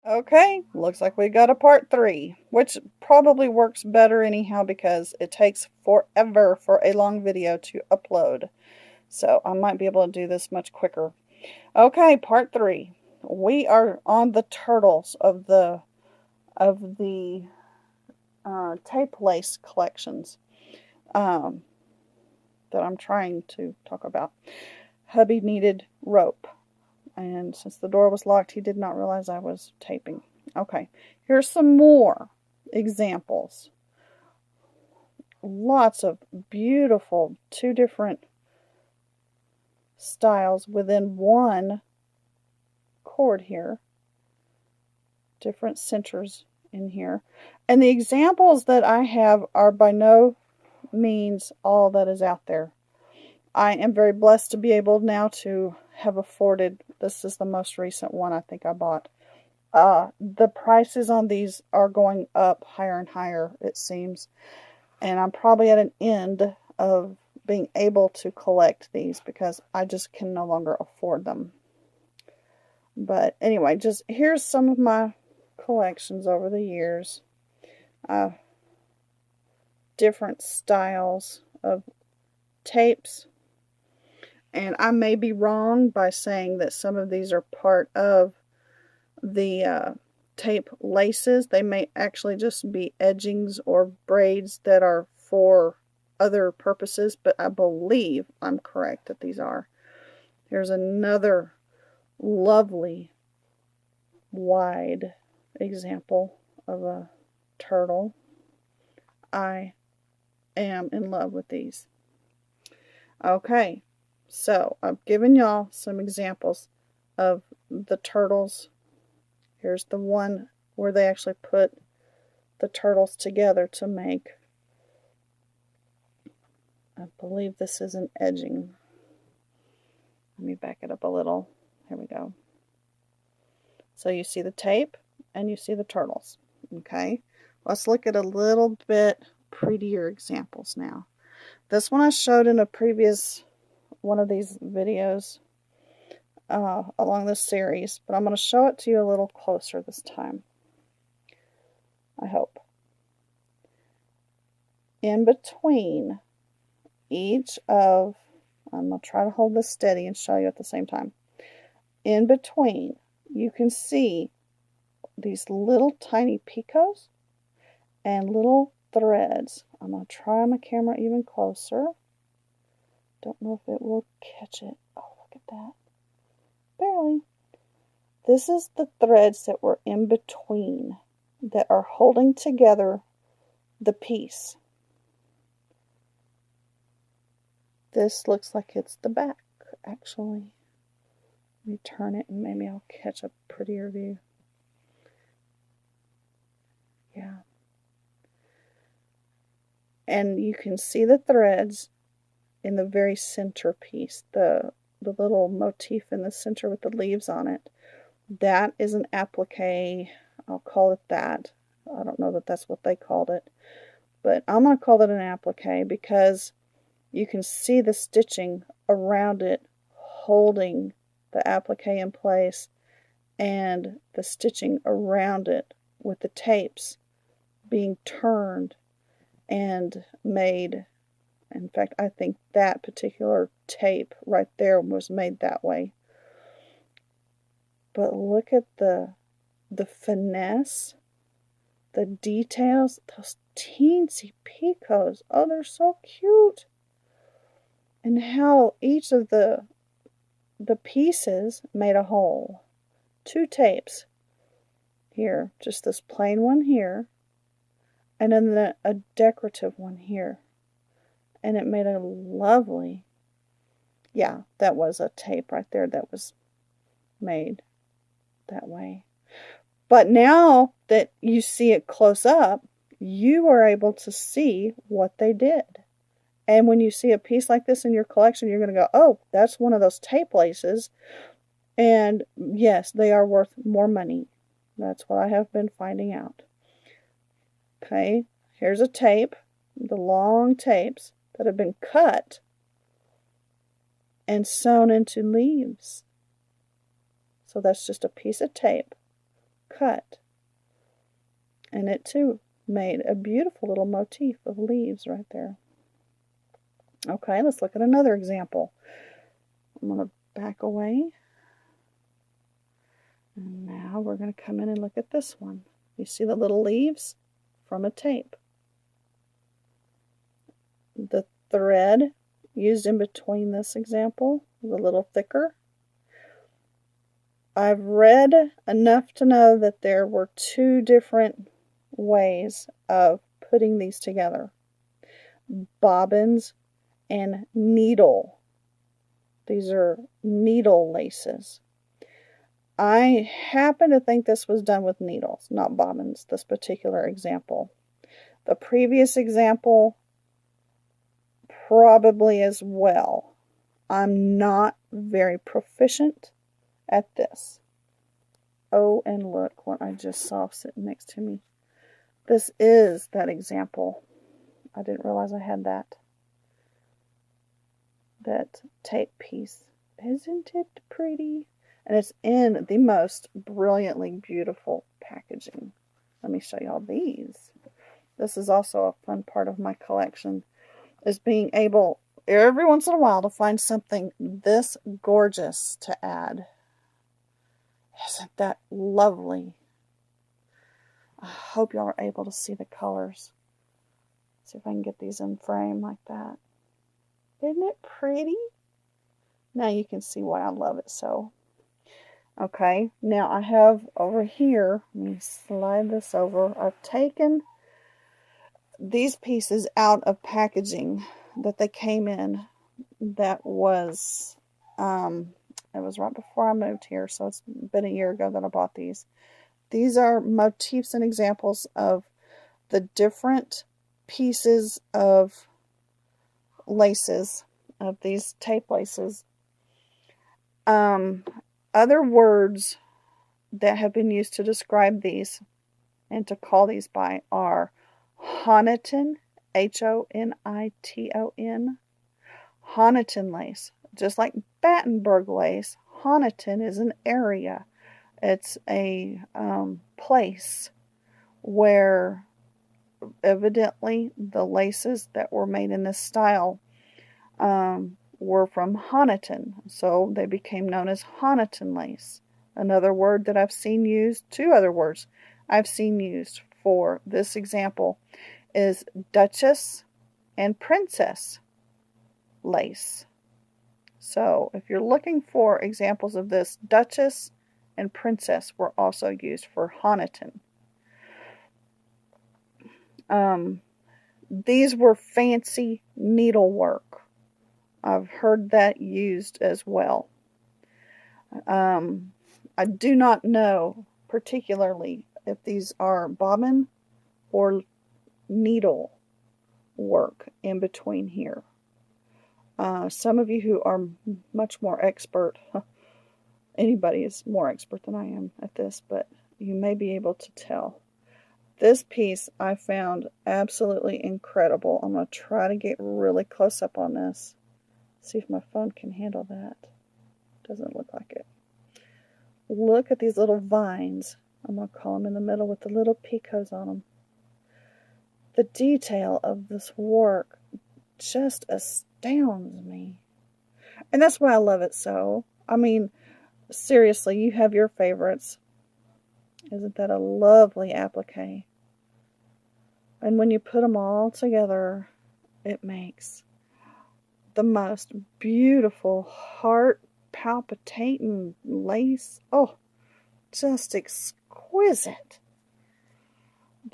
Okay, looks like we got a part 3, which probably works better anyhow because it takes forever for a long video to upload. So I might be able to do this much quicker. Okay, part 3. We are on the turtles of the tape lace collections that I'm trying to talk about. Hubby needed rope, and since the door was locked, he did not realize I was taping. Okay, here's some more examples. Lots of beautiful 2 different styles within one cord here. Different centers in here. And the examples that I have are by no means all that is out there. I am very blessed to be able now to have afforded, this is the most recent one I think I bought. The prices on these are going up higher and higher, it seems. And I'm probably at an end of being able to collect these because I just can no longer afford them. But anyway, just here's some of my collections over the years. Different styles of tapes. And I may be wrong by saying that some of these are part of the tape laces. They may actually just be edgings or braids that are for other purposes, but I believe I'm correct that these are. Here's another lovely wide example of a turtle. I am in love with these. Okay, so I've given y'all some examples of the turtles. Here's the one where they actually put the turtles together to make, I believe this is an edging. Let me back it up a little. Here we go. So you see the tape and you see the turtles. Okay, let's look at a little bit prettier examples now. This one I showed in a previous one of these videos along this series, but I'm going to show it to you a little closer this time. I hope. In between each of, I'm going to try to hold this steady and show you at the same time. In between, you can see these little tiny picots and little threads. I'm going to try my camera even closer. Don't know if it will catch it. Oh, look at that. Barely. This is the threads that were in between that are holding together the piece. This looks like it's the back, actually. Let me turn it and maybe I'll catch a prettier view. Yeah. And you can see the threads in the very center piece, the little motif in the center with the leaves on it. That is an applique. I'll call it that. I don't know that that's what they called it, but I'm going to call it an applique because you can see the stitching around it holding the applique in place and the stitching around it with the tapes being turned and made. In fact, I think that particular tape right there was made that way. But look at the finesse, the details, those teensy picots. Oh, they're so cute. And how each of the pieces made a whole. 2 tapes here, just this plain one here, and then a decorative one here. And it made a lovely, yeah, that was a tape right there that was made that way. But now that you see it close up, you are able to see what they did. And when you see a piece like this in your collection, you're going to go, oh, that's one of those tape laces. And yes, they are worth more money. That's what I have been finding out. Okay, here's a tape, the long tapes that have been cut and sewn into leaves. So that's just a piece of tape cut. And it too made a beautiful little motif of leaves right there. Okay, let's look at another example. I'm going to back away. And now we're going to come in and look at this one. You see the little leaves from a tape. The thread used in between this example is a little thicker. I've read enough to know that there were two different ways of putting these together. Bobbins and needle. These are needle laces. I happen to think this was done with needles, not bobbins, this particular example. The previous example, probably as well. I'm not very proficient at this. Oh, and look what I just saw sitting next to me. This is that example. I didn't realize I had that tape piece. Isn't it pretty? And it's in the most brilliantly beautiful packaging. Let me show y'all these. This is also a fun part of my collection, is being able every once in a while to find something this gorgeous to add. Isn't that lovely? I hope y'all are able to see the colors. See if I can get these in frame like that. Isn't it pretty? Now you can see why I love it so. Okay, now I have over here, let me slide this over. I've taken these pieces out of packaging that they came in. That was, it was right before I moved here, so it's been a year ago that I bought these. These are motifs and examples of the different pieces of laces, of these tape laces. Other words that have been used to describe these and to call these by are Honiton, Honiton, Honiton lace. Just like Battenberg lace, Honiton is an area. It's a place where evidently the laces that were made in this style were from Honiton, so they became known as Honiton lace. Another word that I've seen used, two other words I've seen used for this example is Duchess and Princess lace. So if you're looking for examples of this, Duchess and Princess were also used for Honiton. These were fancy needlework. I've heard that used as well. I do not know particularly if these are bobbin or needle work in between here. Some of you who are much more expert, anybody is more expert than I am at this, but you may be able to tell. This piece I found absolutely incredible. I'm going to try to get really close up on this. See if my phone can handle that. Doesn't look like it. Look at these little vines. I'm going to call them in the middle with the little picots on them. The detail of this work just astounds me. And that's why I love it so. I mean, seriously, you have your favorites. Isn't that a lovely applique? And when you put them all together, it makes the most beautiful, heart palpitating lace. Oh, just exquisite.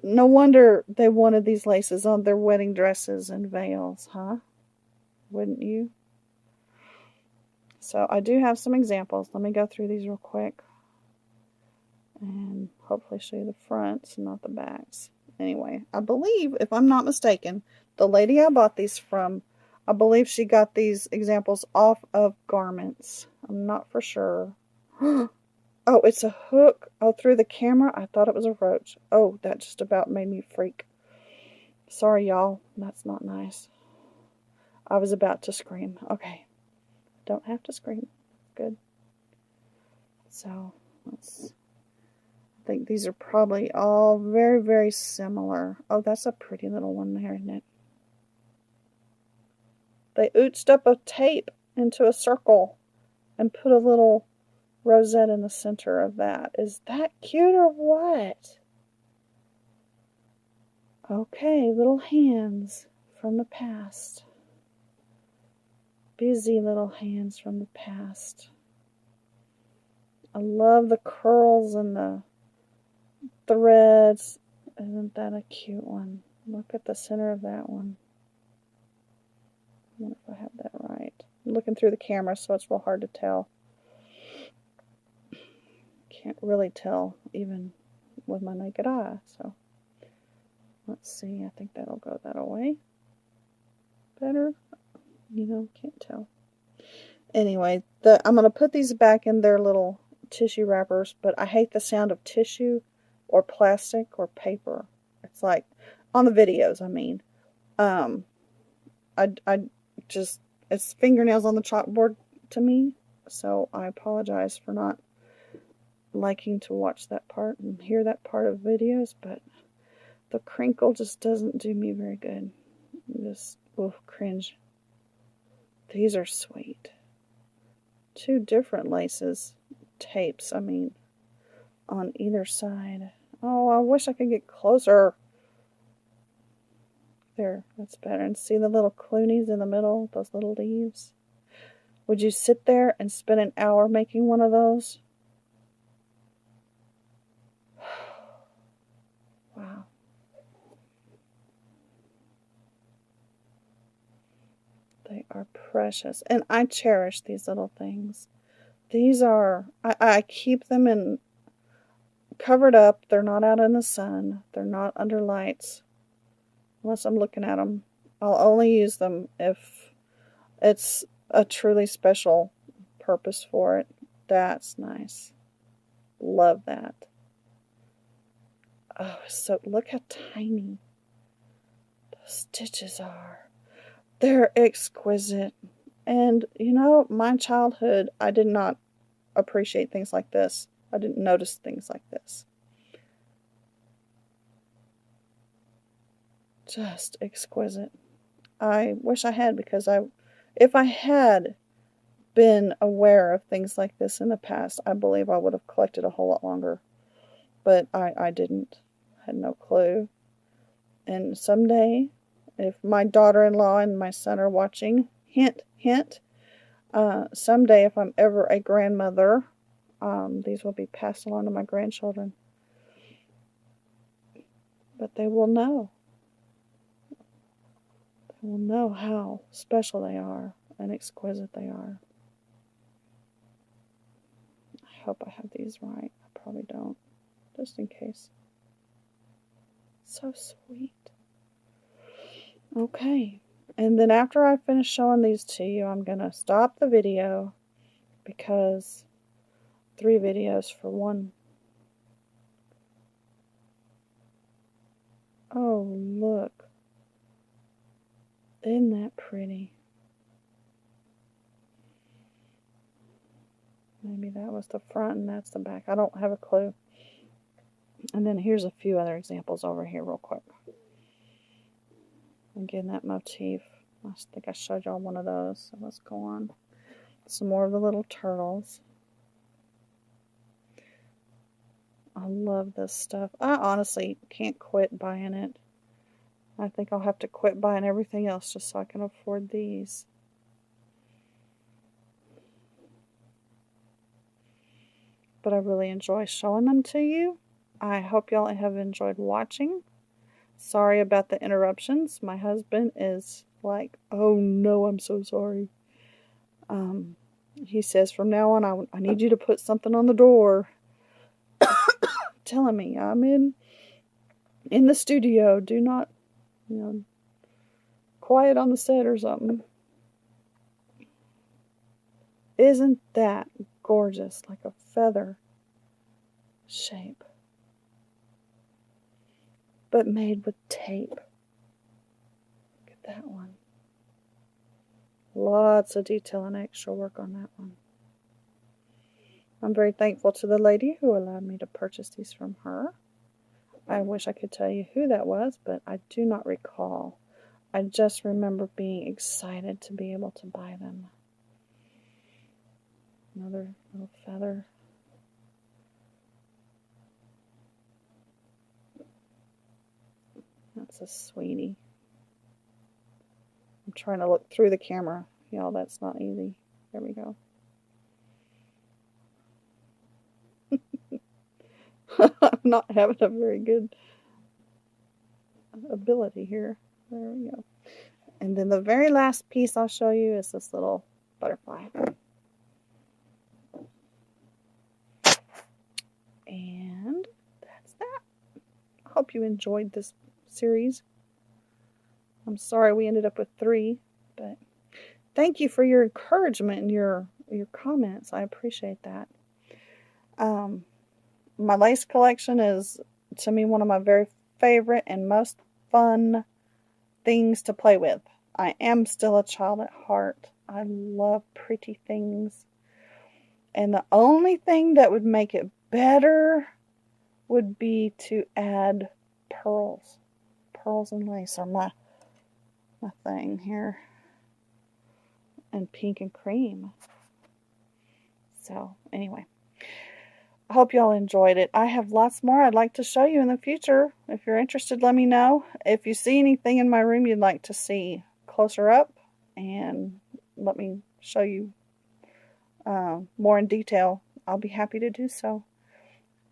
No wonder they wanted these laces on their wedding dresses and veils, huh? Wouldn't you? So I do have some examples. Let me go through these real quick. And hopefully show you the fronts, not the backs. Anyway, I believe, if I'm not mistaken, the lady I bought these from, I believe she got these examples off of garments. I'm not for sure. Oh, it's a hook. Oh, through the camera, I thought it was a roach. Oh, that just about made me freak. Sorry, y'all. That's not nice. I was about to scream. Okay. Don't have to scream. Good. So, let's think these are probably all very, very similar. Oh, that's a pretty little one there, isn't it? They ooched up a tape into a circle and put a little rosette in the center of that. Is that cute or what? Okay, little hands from the past. Busy little hands from the past. I love the curls and the threads. Isn't that a cute one? Look at the center of that one. I wonder if I have that right. I'm looking through the camera, so it's real hard to tell. Can't really tell even with my naked eye. So let's see. I think that'll go that away. Better. Can't tell. Anyway, I'm going to put these back in their little tissue wrappers, but I hate the sound of tissue or plastic or paper. It's like, on the videos, I mean. I just, it's fingernails on the chalkboard to me, so I apologize for not liking to watch that part and hear that part of videos, but the crinkle just doesn't do me very good. Just, cringe. These are sweet. 2 different laces, tapes, I mean, on either side. Oh, I wish I could get closer. There, that's better. And see the little Cloonies in the middle, those little leaves? Would you sit there and spend an hour making one of those? Wow. They are precious. And I cherish these little things. These are, I keep them in covered up. They're not out in the sun. They're not under lights. Unless I'm looking at them. I'll only use them if it's a truly special purpose for it. That's nice. Love that. Oh, so look how tiny those stitches are. They're exquisite. And, my childhood, I did not appreciate things like this. I didn't notice things like this. Just exquisite. I wish I had, because if I had been aware of things like this in the past, I believe I would have collected a whole lot longer. But I didn't. I had no clue. And someday, if my daughter-in-law and my son are watching, hint, hint, someday if I'm ever a grandmother, these will be passed along to my grandchildren. But they will know. They will know how special they are and exquisite they are. I hope I have these right. I probably don't. Just in case. So sweet. Okay. And then after I finish showing these to you, I'm going to stop the video, because 3 videos for 1. Oh, look. Isn't that pretty? Maybe that was the front and that's the back. I don't have a clue. And then here's a few other examples over here real quick. Again, that motif. I think I showed y'all one of those. So let's go on. Some more of the little turtles. I love this stuff. I honestly can't quit buying it. I think I'll have to quit buying everything else just so I can afford these. But I really enjoy showing them to you. I hope y'all have enjoyed watching. Sorry about the interruptions. My husband is like, oh no, I'm so sorry. He says from now on, I need you to put something on the door. Telling me I'm in the studio. Do not, quiet on the set or something. Isn't that gorgeous? Like a feather shape. But made with tape. Look at that one. Lots of detail and extra work on that one. I'm very thankful to the lady who allowed me to purchase these from her. I wish I could tell you who that was, but I do not recall. I just remember being excited to be able to buy them. Another little feather. That's a sweetie. I'm trying to look through the camera. Y'all, that's not easy. There we go. I'm not having a very good ability here. There we go. And then the very last piece I'll show you is this little butterfly. And that's that. I hope you enjoyed this series. I'm sorry we ended up with 3, but thank you for your encouragement and your comments. I appreciate that. My lace collection is, to me, one of my very favorite and most fun things to play with. I am still a child at heart. I love pretty things. And the only thing that would make it better would be to add pearls. Pearls and lace are my thing here. And pink and cream. So, anyway. I hope y'all enjoyed it. I have lots more I'd like to show you in the future. If you're interested, let me know. If you see anything in my room you'd like to see closer up, and let me show you more in detail, I'll be happy to do so.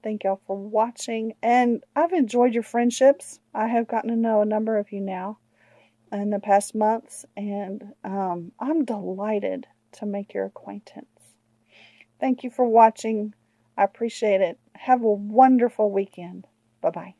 Thank y'all for watching, and I've enjoyed your friendships. I have gotten to know a number of you now in the past months, and I'm delighted to make your acquaintance. Thank you for watching. I appreciate it. Have a wonderful weekend. Bye-bye.